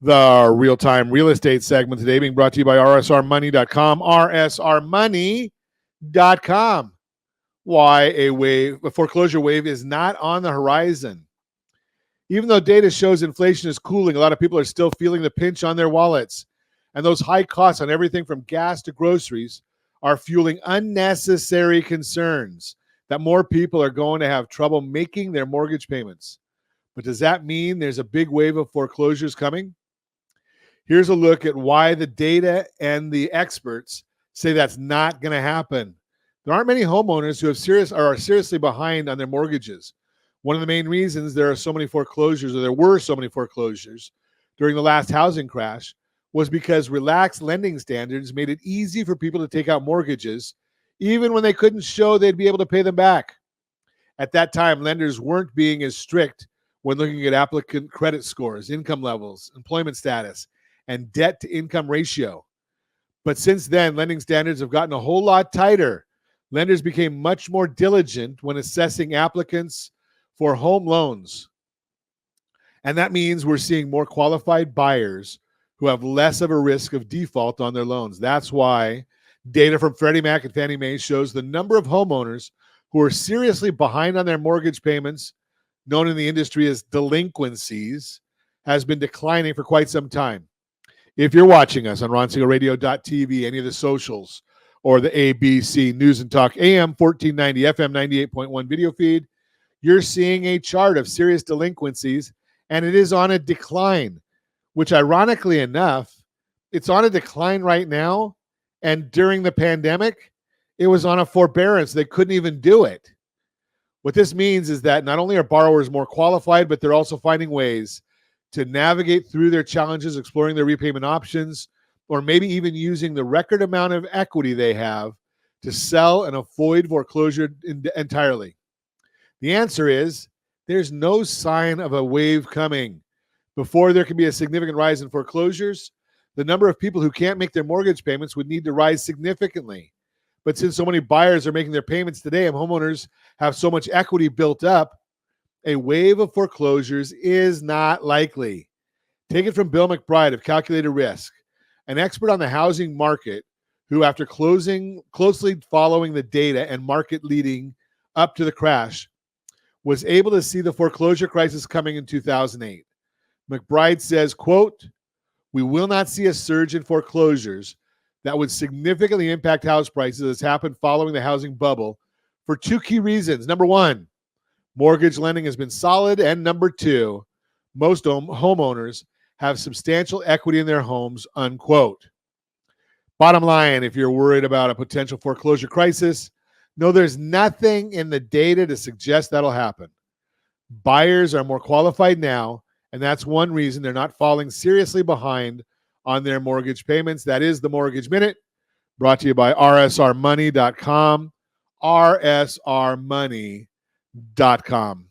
The real-time real estate segment today being brought to you by rsrmoney.com. rsrmoney.com. Why a foreclosure wave is not on the horizon. Even though data shows inflation is cooling, a lot of people are still feeling the pinch on their wallets. And those high costs on everything from gas to groceries are fueling unnecessary concerns that more people are going to have trouble making their mortgage payments. But does that mean there's a big wave of foreclosures coming? Here's a look at why the data and the experts say that's not going to happen. There aren't many homeowners who are seriously behind on their mortgages. One of the main reasons there were so many foreclosures during the last housing crash was because relaxed lending standards made it easy for people to take out mortgages, even when they couldn't show they'd be able to pay them back. At that time, lenders weren't being as strict when looking at applicant credit scores, income levels, employment status, and debt-to-income ratio. But since then, lending standards have gotten a whole lot tighter. Lenders became much more diligent when assessing applicants for home loans. And that means we're seeing more qualified buyers who have less of a risk of default on their loans. That's why data from Freddie Mac and Fannie Mae shows the number of homeowners who are seriously behind on their mortgage payments, known in the industry as delinquencies, has been declining for quite some time. If you're watching us on ronsingleradio.tv, any of the socials, or the ABC News and Talk AM 1490 FM 98.1 video feed, you're seeing a chart of serious delinquencies, and it is on a decline, which ironically enough, it's on a decline right now, and during the pandemic, it was on a forbearance. They couldn't even do it. What this means is that not only are borrowers more qualified, but they're also finding ways to navigate through their challenges, exploring their repayment options, or maybe even using the record amount of equity they have to sell and avoid foreclosure entirely. The answer is there's no sign of a wave coming. Before there can be a significant rise in foreclosures, the number of people who can't make their mortgage payments would need to rise significantly. But since so many buyers are making their payments today and homeowners have so much equity built up, a wave of foreclosures is not likely. Take it from Bill McBride of Calculated Risk, an expert on the housing market who, after closely following the data and market leading up to the crash, was able to see the foreclosure crisis coming in 2008. McBride says, quote, "We will not see a surge in foreclosures that would significantly impact house prices as happened following the housing bubble for two key reasons. Number one, mortgage lending has been solid. And number two, most homeowners have substantial equity in their homes," unquote. Bottom line, if you're worried about a potential foreclosure crisis, no, there's nothing in the data to suggest that'll happen. Buyers are more qualified now, and that's one reason they're not falling seriously behind on their mortgage payments. That is the Mortgage Minute, brought to you by rsrmoney.com, rsrmoney.com.